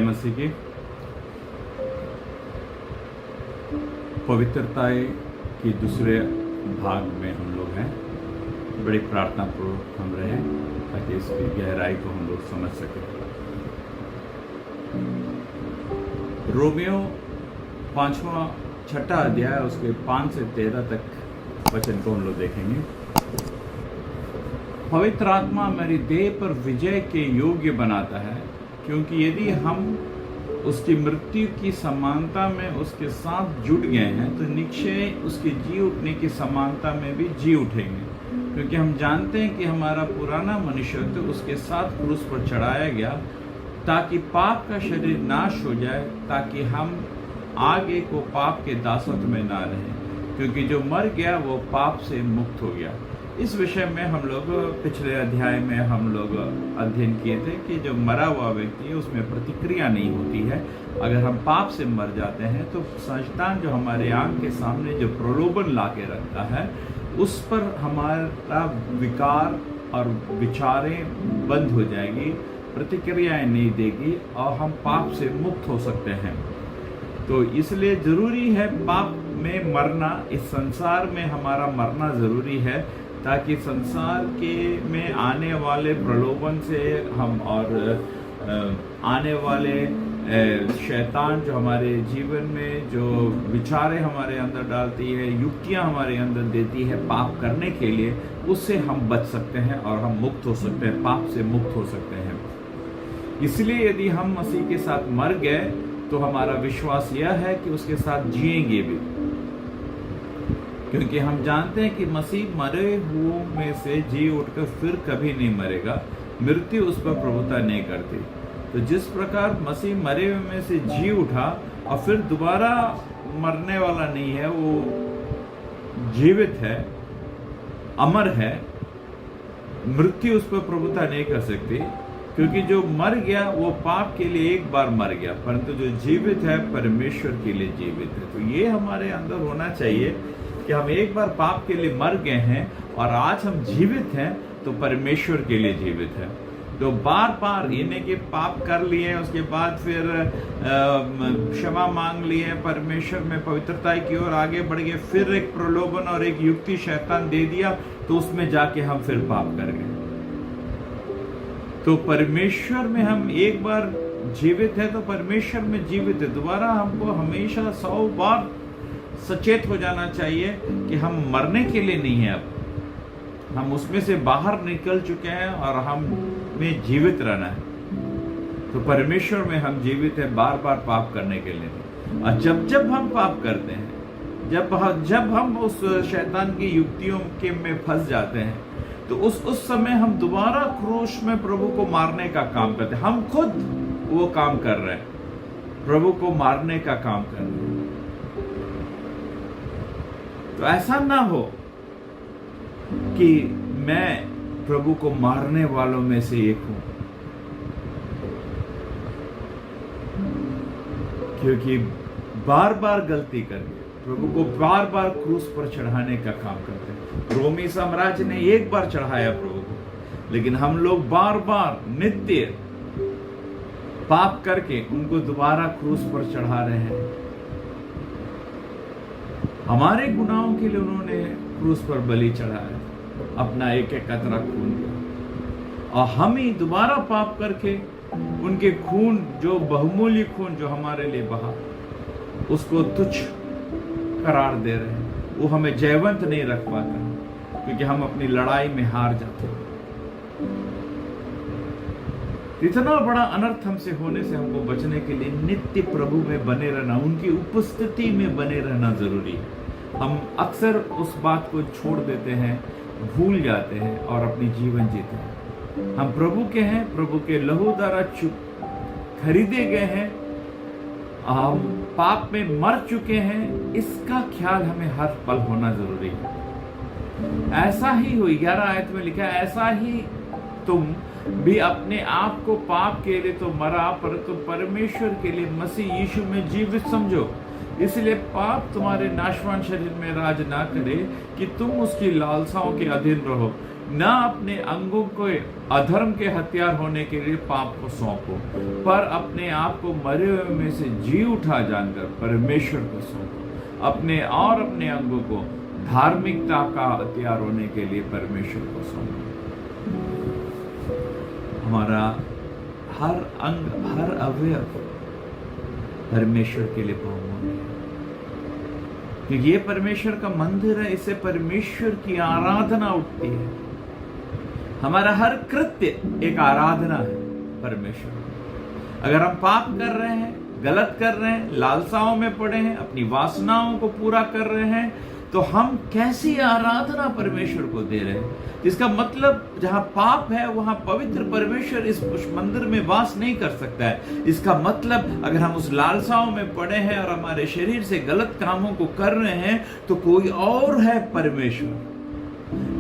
मसीह की पवित्रता की दूसरे भाग में हम लोग हैं। बड़ी प्रार्थना पूर्वक हम रहे ताकि इसकी गहराई को हम लोग समझ सकें। रोमियो 6वां अध्याय उसके 5 से 13 तक वचन को हम लोग देखेंगे। पवित्र आत्मा मेरी देह पर विजय के योग्य बनाता है, क्योंकि यदि हम उसकी मृत्यु की समानता में उसके साथ जुट गए हैं तो निश्चय उसके जी उठने की समानता में भी जी उठेंगे। क्योंकि हम जानते हैं कि हमारा पुराना मनुष्यत्व उसके साथ क्रूस पर चढ़ाया गया ताकि पाप का शरीर नाश हो जाए, ताकि हम आगे को पाप के दासत्व में ना रहें। क्योंकि जो मर गया वो पाप से मुक्त हो गया। इस विषय में हम लोग पिछले अध्याय में हम लोग अध्ययन किए थे कि जो मरा हुआ व्यक्ति है उसमें प्रतिक्रिया नहीं होती है। अगर हम पाप से मर जाते हैं तो शैतान जो हमारे आंख के सामने जो प्रलोभन ला के रखता है उस पर हमारा विकार और विचारें बंद हो जाएगी, प्रतिक्रियाएं नहीं देगी और हम पाप से मुक्त हो सकते हैं। तो इसलिए ज़रूरी है पाप में मरना, इस संसार में हमारा मरना ज़रूरी है, ताकि संसार के में आने वाले प्रलोभन से हम और आने वाले शैतान जो हमारे जीवन में जो विचारें हमारे अंदर डालती है, युक्तियां हमारे अंदर देती है पाप करने के लिए, उससे हम बच सकते हैं और हम मुक्त हो सकते हैं, पाप से मुक्त हो सकते हैं। इसलिए यदि हम मसीह के साथ मर गए तो हमारा विश्वास यह है कि उसके साथ जिएंगे भी, क्योंकि हम जानते हैं कि मसीह मरे हुओं में से जी उठकर फिर कभी नहीं मरेगा, मृत्यु उस पर प्रभुता नहीं करती। तो जिस प्रकार मसीह मरे हुए में से जी उठा और फिर दोबारा मरने वाला नहीं है, वो जीवित है, अमर है, मृत्यु उस पर प्रभुता नहीं कर सकती। क्योंकि जो मर गया वो पाप के लिए एक बार मर गया, परंतु जो जीवित है परमेश्वर के लिए जीवित है। तो ये हमारे अंदर होना चाहिए कि हम एक बार पाप के लिए मर गए हैं और आज हम जीवित हैं तो परमेश्वर के लिए जीवित है। तो बार बार यानी कि पाप कर लिए, उसके बाद फिर क्षमा मांग लिए, परमेश्वर में पवित्रता की ओर आगे बढ़ गए, फिर एक प्रलोभन और एक युक्ति शैतान दे दिया तो उसमें जाके हम फिर पाप कर गए। तो परमेश्वर में हम एक बार जीवित है तो परमेश्वर में जीवित है। दोबारा हमको हमेशा 100 बार सचेत हो जाना चाहिए कि हम मरने के लिए नहीं है, अब हम उसमें से बाहर निकल चुके हैं और हमें जीवित रहना है। तो परमेश्वर में हम जीवित हैं, बार बार पाप करने के लिए नहीं। और जब हम पाप करते हैं, जब हम उस शैतान की युक्तियों के में फंस जाते हैं तो उस समय हम दोबारा क्रूस में प्रभु को मारने का काम करते हैं। हम खुद वो काम कर रहे हैं, प्रभु को मारने का काम कर रहे हैं। तो ऐसा ना हो कि मैं प्रभु को मारने वालों में से एक हूं, क्योंकि बार बार गलती करके प्रभु को बार बार क्रूस पर चढ़ाने का काम करते हैं। रोमी साम्राज्य ने एक बार चढ़ाया प्रभु को, लेकिन हम लोग बार बार नित्य पाप करके उनको दोबारा क्रूस पर चढ़ा रहे हैं। हमारे गुनाहों के लिए उन्होंने क्रूस पर बलि चढ़ाया, अपना एक एक कतरा खून दिया, और हम ही दोबारा पाप करके उनके खून, जो बहुमूल्य खून जो हमारे लिए बहा, उसको तुच्छ करार दे रहे हैं। वो हमें जयवंत नहीं रख पाता, क्योंकि हम अपनी लड़ाई में हार जाते हैं। इतना बड़ा अनर्थ हमसे होने से हमको बचने के लिए नित्य प्रभु में बने रहना, उनकी उपस्थिति में बने रहना जरूरी है। हम अक्सर उस बात को छोड़ देते हैं, भूल जाते हैं और अपनी जीवन जीते हैं। हम प्रभु के हैं, प्रभु के लहू द्वारा खरीदे गए हैं, हम पाप में मर चुके हैं, इसका ख्याल हमें हर पल होना जरूरी है। ऐसा ही हुई 11 आयत में लिखा है, ऐसा ही तुम भी अपने आप को पाप के लिए तो मरा, परंतु परमेश्वर के लिए मसीह यीशु में जीवित समझो। इसलिए पाप तुम्हारे नाशवान शरीर में राज ना करे कि तुम उसकी लालसाओं के अधीन रहो। ना अपने अंगों को अधर्म के हथियार होने के लिए पाप को सौंपो, पर अपने आप को मरे हुए में से जी उठा जानकर परमेश्वर को सौंपो। अपने अंगों को धार्मिकता का हथियार होने के लिए परमेश्वर को सौंपो। हमारा हर अंग, हर अवयव परमेश्वर के लिए बहुमूल्य है, क्योंकि ये परमेश्वर का मंदिर है। इससे परमेश्वर की आराधना उठती है। हमारा हर कृत्य एक आराधना है परमेश्वर। अगर हम पाप कर रहे हैं, गलत कर रहे हैं, लालसाओं में पड़े हैं, अपनी वासनाओं को पूरा कर रहे हैं, तो हम कैसी आराधना परमेश्वर को दे रहे हैं? इसका मतलब जहां पाप है वहां पवित्र परमेश्वर इस मंदिर में वास नहीं कर सकता है। इसका मतलब अगर हम उस लालसाओं में पड़े हैं और हमारे शरीर से गलत कामों को कर रहे हैं, तो कोई और है परमेश्वर।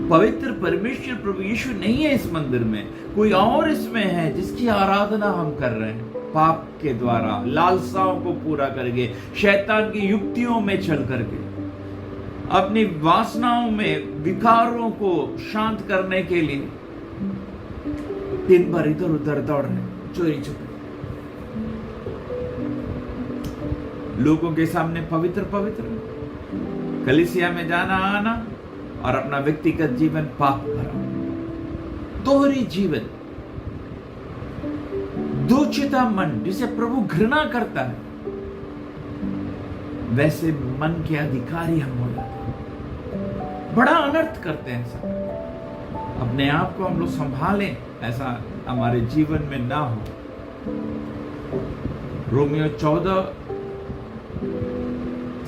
पवित्र परमेश्वर प्रभु यीशु नहीं है इस मंदिर में, कोई और इसमें है जिसकी आराधना हम कर रहे हैं। पाप के द्वारा, लालसाओं को पूरा करके, शैतान की युक्तियों में चल करके, अपनी वासनाओं में विकारों को शांत करने के लिए दिन भर इधर उधर दौड़ रहे, चोरी छुपे, लोगों के सामने पवित्र पवित्र, कलीसिया में जाना आना और अपना व्यक्तिगत जीवन पाप भरा, दोहरी जीवन, दूचिता मन जिसे प्रभु घृणा करता है, वैसे मन के अधिकारी हम हो जाते हैं। बड़ा अनर्थ करते हैं सब। अपने आप को हम लोग संभालें, ऐसा हमारे जीवन में ना हो। रोमियो 14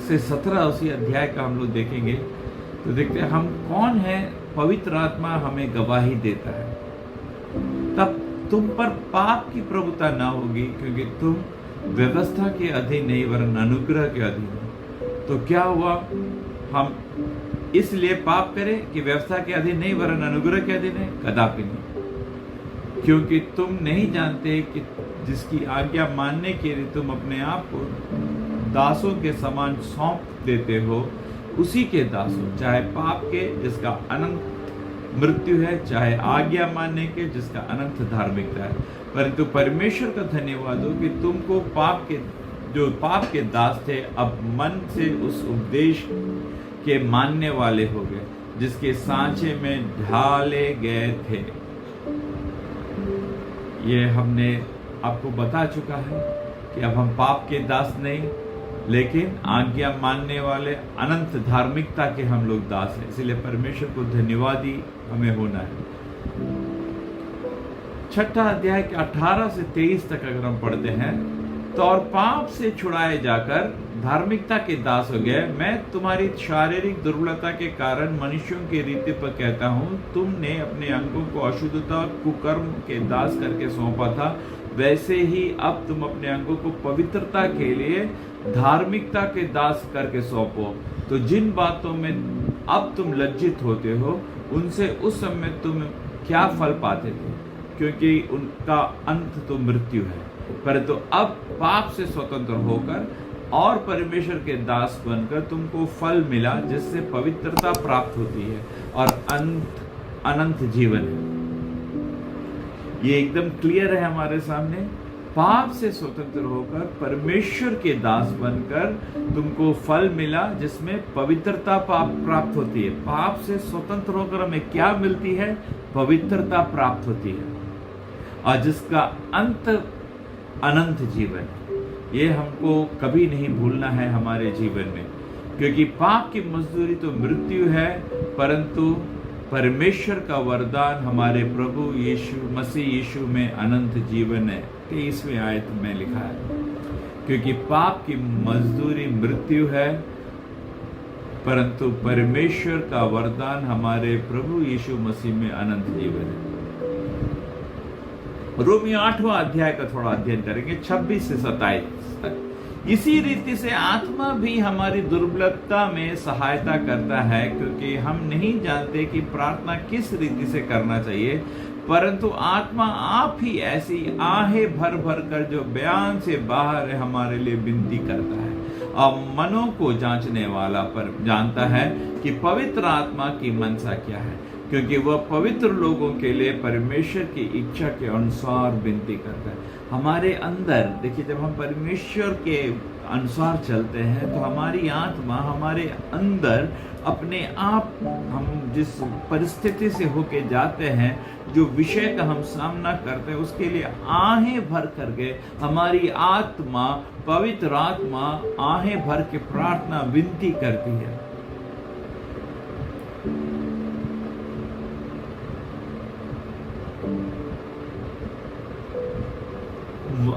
से 17 उसी अध्याय का हम लोग देखेंगे तो देखते हैं हम कौन है। पवित्र आत्मा हमें गवाही देता है, तब तुम पर पाप की प्रभुता ना होगी, क्योंकि तुम व्यवस्था के अधीन नहीं वरन अनुग्रह के अधीन हो। तो क्या हुआ? हम इसलिए पाप करें कि व्यवस्था के अधीन नहीं वरन अनुग्रह के अधीन है? कदापि नहीं, क्योंकि तुम नहीं जानते कि जिसकी आज्ञा मानने के लिए तुम अपने आप को दासों के समान सौंप देते हो, उसी के दास हो, चाहे पाप के जिसका अनंत मृत्यु है, चाहे आज्ञा मानने के जिसका अनंत धार्मिकता है। परंतु परमेश्वर का धन्यवाद हो कि तुमको पाप के दास थे, अब मन से उस उपदेश के मानने वाले हो गए जिसके सांचे में ढाले गए थे। ये हमने आपको बता चुका है कि अब हम पाप के दास नहीं, लेकिन आज्ञा मानने वाले अनंत धार्मिकता के हम लोग दास हैं। इसलिए परमेश्वर को धन्यवादी हमें होना है। 6 अध्याय के 18 से 23 तक अगर हम पढ़ते हैं तो और पाप से छुड़ाए जाकर धार्मिकता के दास हो गए। मैं तुम्हारी शारीरिक दुर्बलता के कारण मनुष्यों की रीति पर कहता हूँ, तुमने अपने अंगों को अशुद्धता और कुकर्म के दास करके सौंपा था, वैसे ही अब तुम अपने अंगों को पवित्रता के लिए धार्मिकता के दास करके सौंपो। तो जिन बातों में अब तुम लज्जित होते हो, उनसे उस समय तुम क्या फल पाते थे, क्योंकि उनका अंत तो मृत्यु है। परंतु अब पाप से स्वतंत्र होकर और परमेश्वर के दास बनकर तुमको फल मिला, जिससे पवित्रता प्राप्त होती है और अनंत जीवन है। ये एकदम क्लियर है हमारे सामने। पाप से स्वतंत्र होकर परमेश्वर के दास बनकर तुमको फल मिला, जिसमें पवित्रता प्राप्त होती है। पाप से स्वतंत्र होकर हमें क्या मिलती है? पवित्रता प्राप्त होती है, और जिसका अंत अनंत जीवन। ये हमको कभी नहीं भूलना है हमारे जीवन में, क्योंकि पाप की मजदूरी तो मृत्यु है, परंतु परमेश्वर का वरदान हमारे प्रभु मसीह यीशु में अनंत जीवन है। 23वें आयत में लिखा है, क्योंकि पाप की मजदूरी मृत्यु है, परंतु परमेश्वर का वरदान हमारे प्रभु यीशु मसीह में अनंत जीवन है। रोमियो 8वां अध्याय का थोड़ा अध्ययन करेंगे 26 से 27 तक। इसी रीति से आत्मा भी हमारी दुर्बलता में सहायता करता है, क्योंकि हम नहीं जानते कि प्रार्थना किस रीति से करना चाहिए, परंतु आत्मा आप ही ऐसी आहें भर भर कर जो बयान से बाहर है हमारे लिए विनती करता है। और मनों को जांचने वाला पर जानता है कि पवित्र आत्मा की मनसा क्या है, क्योंकि वह पवित्र लोगों के लिए परमेश्वर की इच्छा के अनुसार विनती करता है। हमारे अंदर देखिए, जब हम परमेश्वर के अनुसार चलते हैं तो हमारी आत्मा हमारे अंदर अपने आप, हम जिस परिस्थिति से होके जाते हैं, जो विषय का हम सामना करते हैं, उसके लिए आहें भर करके हमारी आत्मा, पवित्र आत्मा आहें भर के प्रार्थना विनती करती है।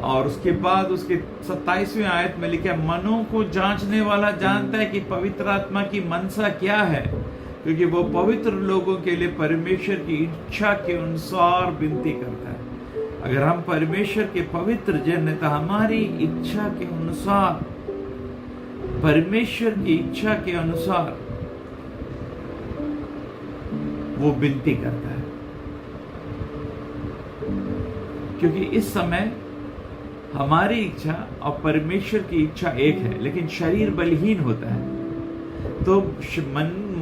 और उसके बाद उसके 27वें आयत में लिखा है, मनों को जांचने वाला जानता है कि पवित्र आत्मा की मनसा क्या है, क्योंकि वो पवित्र लोगों के लिए परमेश्वर की इच्छा के अनुसार विनती करता है। अगर हम परमेश्वर के पवित्र जन हैं तो हमारी इच्छा के अनुसार, परमेश्वर की इच्छा के अनुसार वो विनती करता है। क्योंकि इस समय हमारी इच्छा और परमेश्वर की इच्छा एक है, लेकिन शरीर बलहीन होता है। तो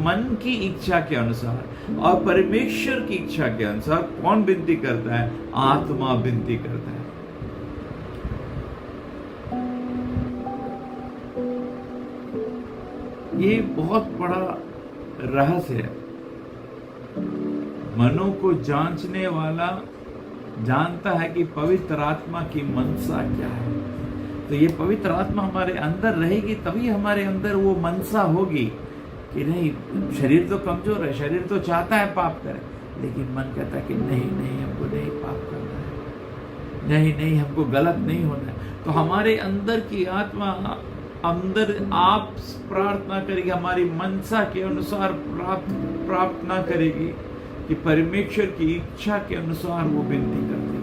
मन की इच्छा के अनुसार और परमेश्वर की इच्छा के अनुसार कौन विनती करता है? आत्मा विनती करता है। ये बहुत बड़ा रहस्य है। मनों को जांचने वाला जानता है कि पवित्र आत्मा की मनसा क्या है। तो ये पवित्र आत्मा हमारे अंदर रहेगी तभी हमारे अंदर वो मनसा होगी कि नहीं, शरीर तो कमजोर है, शरीर तो चाहता है पाप करे, लेकिन मन कहता है कि नहीं नहीं, हमको नहीं पाप करना है, नहीं नहीं, हमको गलत नहीं होना है। तो हमारे अंदर की आत्मा अंदर आप प्रार्थना करेगी, हमारी मनसा के अनुसार प्रार्थना करेगी कि परमेश्वर की इच्छा के अनुसार वो विनती करती है।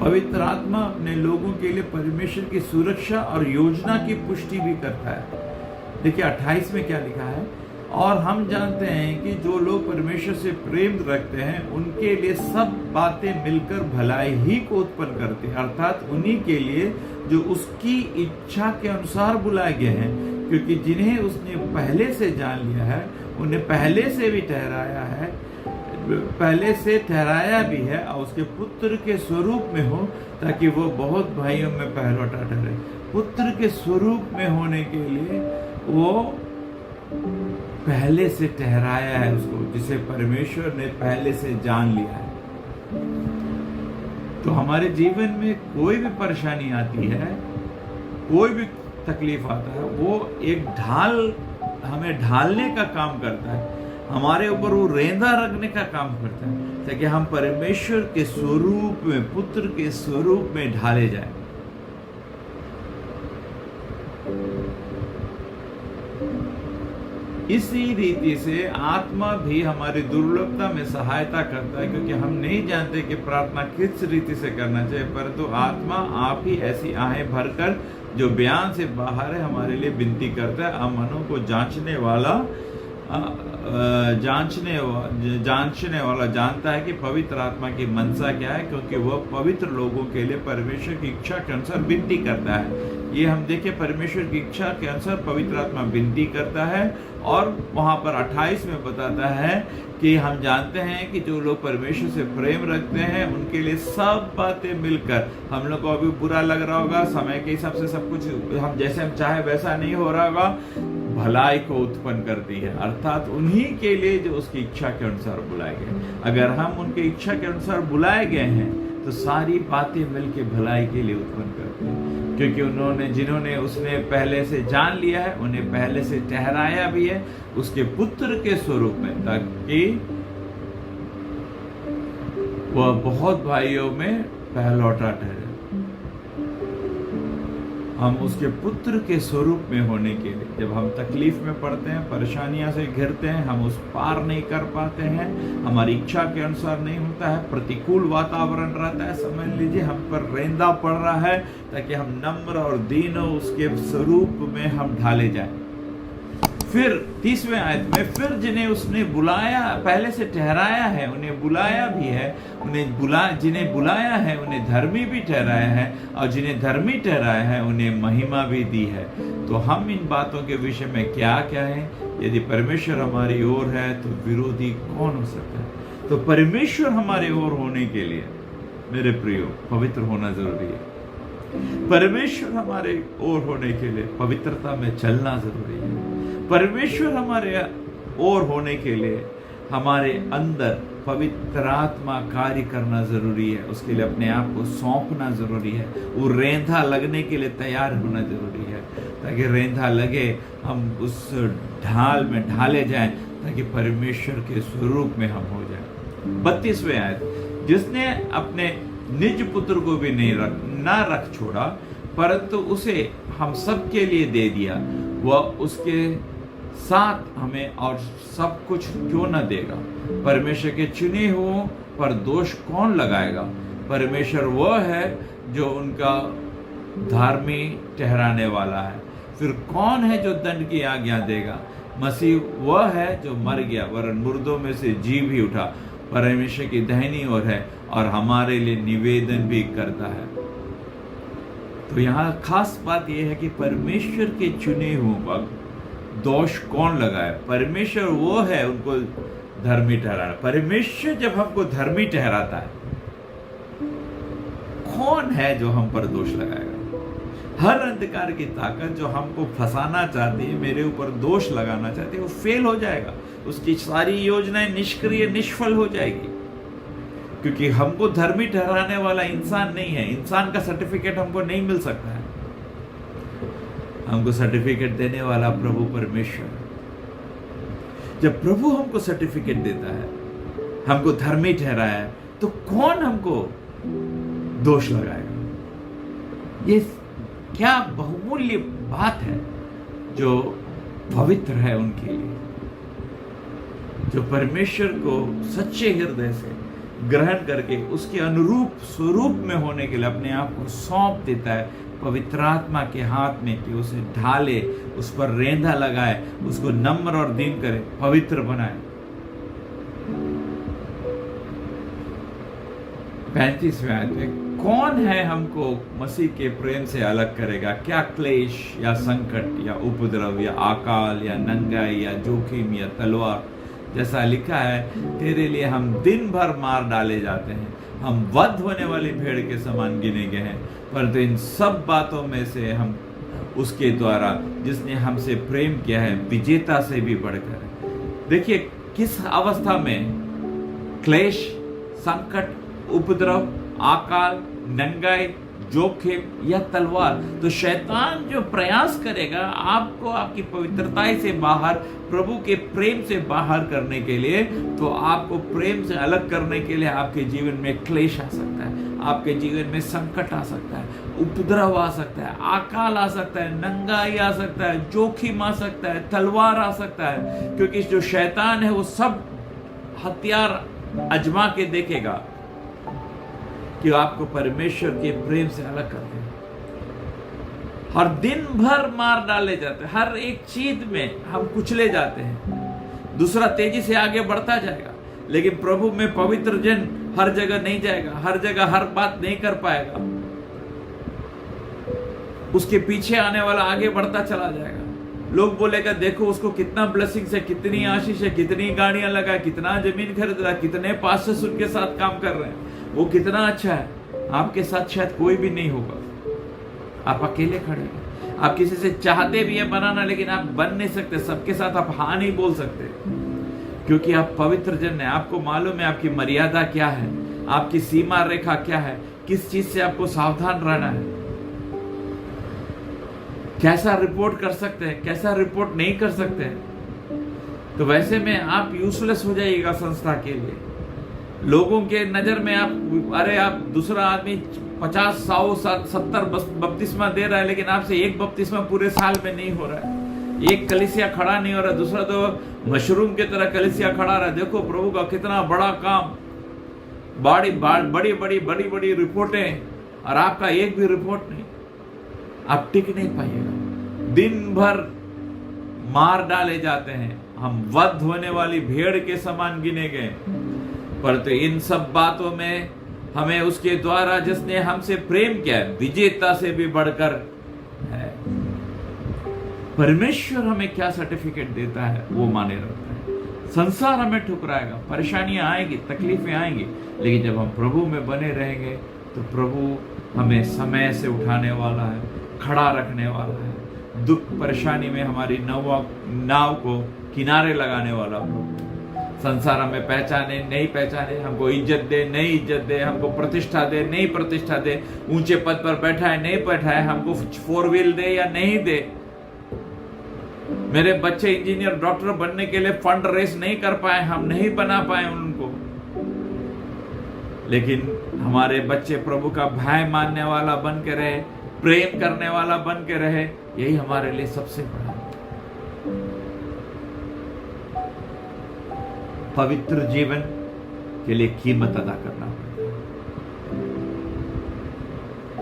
पवित्र आत्मा अपने लोगों के लिए परमेश्वर की सुरक्षा और योजना की पुष्टि भी करता है। देखिए 28 में क्या लिखा है, और हम जानते हैं कि जो लोग परमेश्वर से प्रेम रखते हैं उनके लिए सब बातें मिलकर भलाई ही को उत्पन्न करती है, अर्थात उन्हीं के लिए जो उसकी इच्छा के अनुसार बुलाए गए हैं। क्योंकि जिन्हें उसने पहले से जान लिया है उन्हें पहले से भी ठहराया है, पहले से ठहराया भी है, और उसके पुत्र के स्वरूप में हो, ताकि वो बहुत भाइयों में पहलौठा ठहरे। पुत्र के स्वरूप में होने के लिए वो पहले से ठहराया है उसको, जिसे परमेश्वर ने पहले से जान लिया है। तो हमारे जीवन में कोई भी परेशानी आती है, कोई भी तकलीफ आता है, वो एक ढाल, हमें ढालने का काम करता है, हमारे ऊपर वो रेंदा रखने का काम करता है, ताकि हम परमेश्वर के स्वरूप में, पुत्र के स्वरूप में ढाले जाए। इसी रीति से आत्मा भी हमारी दुर्लभता में सहायता करता है, क्योंकि हम नहीं जानते कि प्रार्थना किस रीति से करना चाहिए, परंतु आत्मा आप ही ऐसी आहें भरकर जो बयान से बाहर है हमारे लिए विनती करता है। आप मनों को जांचने वाला जानता है कि पवित्र आत्मा की मनसा क्या है, क्योंकि वह पवित्र लोगों के लिए परमेश्वर की इच्छा के अनुसार विनती करता है। ये हम देखें, परमेश्वर की इच्छा के अनुसार पवित्र आत्मा विनती करता है, और वहां पर 28 में बताता है कि हम जानते हैं कि जो लोग परमेश्वर से प्रेम रखते हैं उनके लिए सब बातें मिलकर, हम लोग को अभी बुरा लग रहा होगा, समय के हिसाब से सब कुछ हम जैसे हम चाहे वैसा नहीं हो रहा होगा, भलाई को उत्पन्न करती है, अर्थात उन्हीं के लिए जो उसकी इच्छा के अनुसार बुलाए गए। अगर हम उनकी इच्छा के अनुसार बुलाए गए हैं तो सारी बातें मिलकर भलाई के लिए उत्पन्न करती हैं, क्योंकि जिन्होंने उसने पहले से जान लिया है उन्हें पहले से ठहराया भी है उसके पुत्र के स्वरूप में, ताकि वह बहुत भाइयों में पहलौठा ठहरे। हम उसके पुत्र के स्वरूप में होने के लिए, जब हम तकलीफ में पड़ते हैं, परेशानियां से घिरते हैं, हम उस पार नहीं कर पाते हैं, हमारी इच्छा के अनुसार नहीं होता है, प्रतिकूल वातावरण रहता है, समझ लीजिए हम पर रेंदा पड़ रहा है, ताकि हम नम्र और दीन उसके स्वरूप में हम ढाले जाएं। फिर 30वें आयत में, फिर जिन्हें उसने बुलाया, पहले से ठहराया है, उन्हें बुलाया भी है, जिन्हें बुलाया है उन्हें धर्मी भी ठहराया है, और जिन्हें धर्मी ठहराया है उन्हें महिमा भी दी है। तो हम इन बातों के विषय में क्या कहें, यदि परमेश्वर हमारी ओर है तो विरोधी कौन हो सकता है। तो परमेश्वर हमारे ओर होने के लिए मेरे प्रियो पवित्र होना जरूरी है। परमेश्वर हमारे ओर होने के लिए पवित्रता में चलना जरूरी है। परमेश्वर हमारे ओर होने के लिए हमारे अंदर पवित्र आत्मा कार्य करना जरूरी है। उसके लिए अपने आप को सौंपना जरूरी है। वो रेंधा लगने के लिए तैयार होना जरूरी है, ताकि रेंधा लगे हम उस ढाल में ढाले जाएं, ताकि परमेश्वर के स्वरूप में हम हो जाएं। 32वें आयत, जिसने अपने निज पुत्र को भी ना रख छोड़ा, परंतु उसे हम सब के लिए दे दिया, वह उसके साथ हमें और सब कुछ क्यों न देगा। परमेश्वर के चुने हुओं पर दोष कौन लगाएगा। परमेश्वर वह है जो उनका धार्मी ठहराने वाला है। फिर कौन है जो दंड की आज्ञा देगा। मसीह वह है जो मर गया वरन मुर्दों में से जी भी उठा, परमेश्वर की दाहिनी ओर है और हमारे लिए निवेदन भी करता है। तो यहाँ खास बात यह है कि परमेश्वर के चुने हुओं पर दोष कौन लगाए। परमेश्वर वो है उनको धर्मी ठहराना। परमेश्वर जब हमको धर्मी ठहराता है, कौन है जो हम पर दोष लगाएगा। हर अंधकार की ताकत जो हमको फंसाना चाहती है, मेरे ऊपर दोष लगाना चाहती है, वो फेल हो जाएगा। उसकी सारी योजनाएं निष्क्रिय निष्फल हो जाएगी, क्योंकि हमको धर्मी ठहराने वाला इंसान नहीं है। इंसान का सर्टिफिकेट हमको नहीं मिल सकता है। हमको सर्टिफिकेट देने वाला प्रभु परमेश्वर। जब प्रभु हमको सर्टिफिकेट देता है, हमको धर्मी ठहराया है, तो कौन हमको दोष लगाएगा। ये क्या बहुमूल्य बात है जो पवित्र है उनके लिए, जो परमेश्वर को सच्चे हृदय से ग्रहण करके उसके अनुरूप स्वरूप में होने के लिए अपने आप को सौंप देता है पवित्र आत्मा के हाथ में, कि उसे ढाले, उस पर रेंधा लगाए, उसको नम्र और दीन करे, पवित्र बनाए। 35वें आयत में, कौन है हमको मसीह के प्रेम से अलग करेगा। क्या क्लेश या संकट या उपद्रव या अकाल या नंगाई या जोखिम या तलवार। जैसा लिखा है, तेरे लिए हम दिन भर मार डाले जाते हैं, हम वध होने वाली भेड़ के समान गिने गए हैं। परंतु इन सब बातों में से हम उसके द्वारा जिसने हमसे प्रेम किया है विजेता से भी बढ़कर। देखिए किस अवस्था में क्लेश, संकट, उपद्रव, अकाल, नंगाई, जोखिम या तलवार। तो शैतान जो प्रयास करेगा आपको आपकी पवित्रता से बाहर, प्रभु के प्रेम से बाहर करने के लिए, तो आपको प्रेम से अलग करने के लिए आपके जीवन में क्लेश आ सकता है, आपके जीवन में संकट आ सकता है, उपद्रव आ सकता है, अकाल आ सकता है, नंगाई आ सकता है, जोखिम आ सकता है, तलवार आ सकता है। क्योंकि जो शैतान है वो सब हथियार आजमा के देखेगा कि आपको परमेश्वर के प्रेम से अलग कर दे। हर दिन भर मार डाले जाते हैं, हर एक चीज में हम कुचले जाते हैं। दूसरा तेजी से आगे बढ़ता जाएगा, लेकिन प्रभु में पवित्र जन हर जगह नहीं जाएगा, हर जगह हर बात नहीं कर पाएगा। उसके पीछे आने वाला आगे बढ़ता चला जाएगा। लोग बोलेगा देखो उसको कितना ब्लेसिंग्स है, कितनी आशीष है, कितनी गाड़ियां लगा, कितना जमीन खरीद रहा, कितने पास्टर्स उनके साथ काम कर रहे हैं, वो कितना अच्छा है। आपके साथ शायद कोई भी नहीं होगा, आप अकेले खड़े हैं। आप किसी से चाहते भी है बनाना, लेकिन आप बन नहीं सकते। सबके साथ आप हाँ नहीं बोल सकते, क्योंकि आप पवित्र जन है। आपको मालूम है आपकी मर्यादा क्या है, आपकी सीमा रेखा क्या है, किस चीज से आपको सावधान रहना है, कैसा रिपोर्ट कर सकते हैं, कैसा रिपोर्ट नहीं कर सकते हैं। तो वैसे में आप यूजलेस हो जाइएगा संस्था के लिए। लोगों के नजर में आप, अरे आप दूसरा आदमी 50, 100, 70 बपतिस्मा दे रहा है, लेकिन आपसे एक बपतिस्मा पूरे साल में नहीं हो रहा है। एक कलीसिया खड़ा नहीं हो रहा, दूसरा तो मशरूम की तरह कलीसिया खड़ा रहा है। देखो प्रभु का कितना बड़ा काम, बड़ी बड़ी बड़ी रिपोर्टें, और आपका एक भी रिपोर्ट नहीं। आप टिक नहीं पाइएगा। दिन भर मार डाले जाते हैं, हम वध होने वाली भेड़ के समान गिने गए। परंतु इन सब बातों में हमें उसके द्वारा जिसने हमसे प्रेम किया है विजेता से भी बढ़कर है। परमेश्वर हमें क्या सर्टिफिकेट देता है वो माने रखता है। संसार हमें ठुकराएगा, परेशानियां आएंगी, तकलीफें आएंगी, लेकिन जब हम प्रभु में बने रहेंगे तो प्रभु हमें समय से उठाने वाला है, खड़ा रखने वाला है। दुख परेशानी में हमारी नाव को किनारे लगाने वाला प्रभु। संसार हमें पहचाने नहीं पहचाने, हमको इज्जत दे नहीं इज्जत दे, हमको प्रतिष्ठा दे नहीं प्रतिष्ठा दे, ऊंचे पद पर बैठा है नहीं बैठा है, हमको 4 व्हील दे या नहीं दे, मेरे बच्चे इंजीनियर डॉक्टर बनने के लिए फंड रेस नहीं कर पाए, हम नहीं बना पाए उनको, लेकिन हमारे बच्चे प्रभु का भय मानने वाला बन के रहे, प्रेम करने वाला बन के रहे, यही हमारे लिए सबसे बड़ा। पवित्र जीवन के लिए कीमत अदा करना पड़ता है।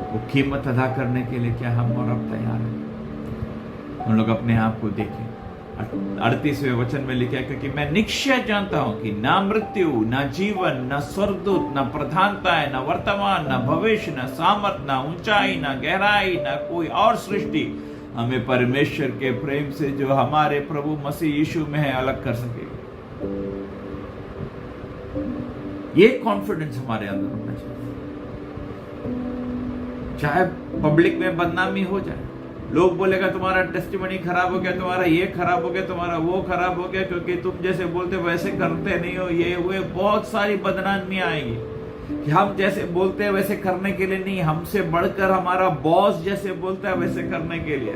वो कीमत अदा करने के लिए क्या हम और अब तैयार हैं? हम लोग अपने आप को देखें। 38वें वचन में लिखा है, क्योंकि मैं निश्चय जानता हूं कि ना मृत्यु, ना जीवन, ना स्वर्गदूत, ना प्रधानताएं, ना वर्तमान, ना भविष्य, ना सामर्थ, ना ऊंचाई, ना गहराई, ना कोई और सृष्टि हमें परमेश्वर के प्रेम से जो हमारे प्रभु मसीह यीशु में है अलग कर सकेगा। ये कॉन्फिडेंस हमारे अंदर होना चाहिए। चाहे पब्लिक में बदनामी हो जाए, लोग बोलेगा तुम्हारा टेस्टिमनी खराब हो गया, तुम्हारा ये खराब हो गया, तुम्हारा वो खराब हो गया, क्योंकि तुम जैसे बोलते वैसे करते नहीं हो, ये हुए, बहुत सारी बदनामियां आएंगी कि हम जैसे बोलते हैं वैसे करने के लिए नहीं, हमसे बढ़कर हमारा बॉस जैसे बोलता है वैसे करने के लिए,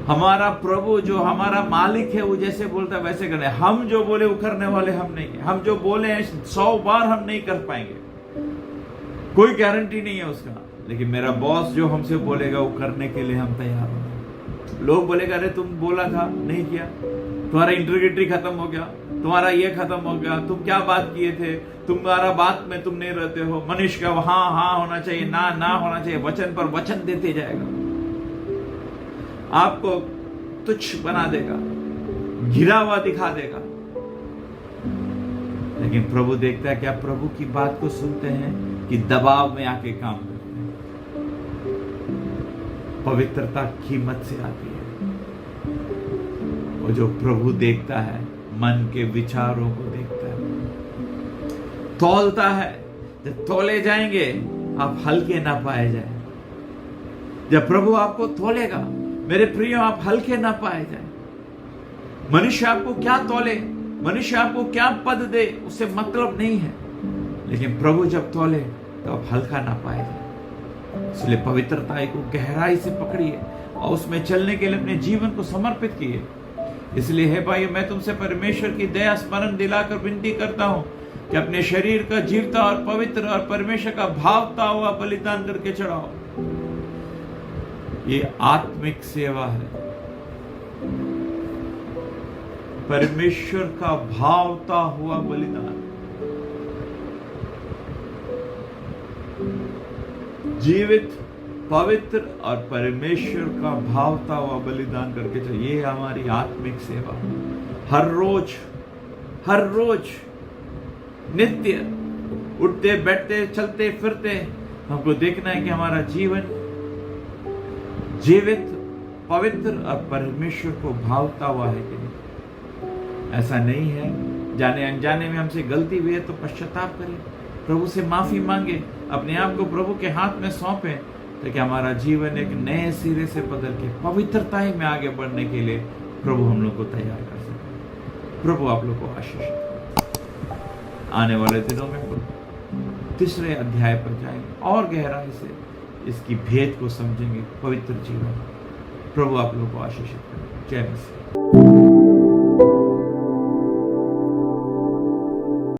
हमारा प्रभु जो हमारा मालिक है वो जैसे बोलता है वैसे करने। हम जो बोले वो करने वाले हम नहीं है, हम जो बोले हैं 100 बार हम नहीं कर पाएंगे, कोई गारंटी नहीं है उसका, लेकिन मेरा बॉस जो हमसे बोलेगा वो करने के लिए हम तैयार हो। लोग बोलेगा अरे तुम बोला था नहीं किया, तुम्हारा इंटीग्रिटी खत्म हो गया, तुम्हारा ये खत्म हो गया, तुम क्या बात किए थे, तुम्हारा बात में तुम नहीं रहते हो। मनुष्य का हाँ हाँ होना चाहिए, ना ना होना चाहिए, वचन पर वचन देते जाएगा, आपको तुच्छ बना देगा, घिरा हुआ दिखा देगा। लेकिन प्रभु देखता है कि आप प्रभु की बात को सुनते हैं कि दबाव में आके काम करते हैं। पवित्रता कीमत से आती है, और जो प्रभु देखता है मन के विचारों को देखता है, तौलता है। जब तौले जाएंगे आप हल्के ना पाए जाए। जब प्रभु आपको तौलेगा मेरे प्रिय, आप हल्के ना पाए जाए। मनुष्य आपको क्या तौले, मनुष्य आपको क्या पद दे, उससे मतलब नहीं है, लेकिन प्रभु जब तौले तो आप हल्का ना पाए जाए। इसलिए पवित्रता को गहराई से पकड़िए और उसमें चलने के लिए अपने जीवन को समर्पित किए। इसलिए हे भाई, मैं तुमसे परमेश्वर की दया स्मरण दिलाकर विनती करता हूं कि अपने शरीर का जीवता और पवित्र और परमेश्वर का भावता हुआ बलिदान करके चढ़ाओ। ये आत्मिक सेवा है, परमेश्वर का भावता हुआ बलिदान। जीवित, पवित्र और परमेश्वर का भावता हुआ बलिदान करके चाहिए। ये हमारी आत्मिक सेवा हर रोज नित्य उठते बैठते चलते फिरते हमको देखना है कि हमारा जीवन जीवित, पवित्र और परमेश्वर को भावता हुआ है कि नहीं। ऐसा नहीं है, जाने अनजाने में हमसे गलती हुई है तो पश्चाताप करें, प्रभु से माफी मांगे, अपने आप को प्रभु के हाथ में सौंपें, ताकि हमारा जीवन एक नए सिरे से बदल के पवित्रता ही में आगे बढ़ने के लिए प्रभु हम लोग को तैयार कर सके। प्रभु आप लोग को आशीष दे। आने वाले दिनों में हम 3रे अध्याय पर जाएंगे और गहराई से इसकी भेद को समझेंगे, पवित्र जीवन। प्रभु आप लोग को आशीष दे। जय मसीह।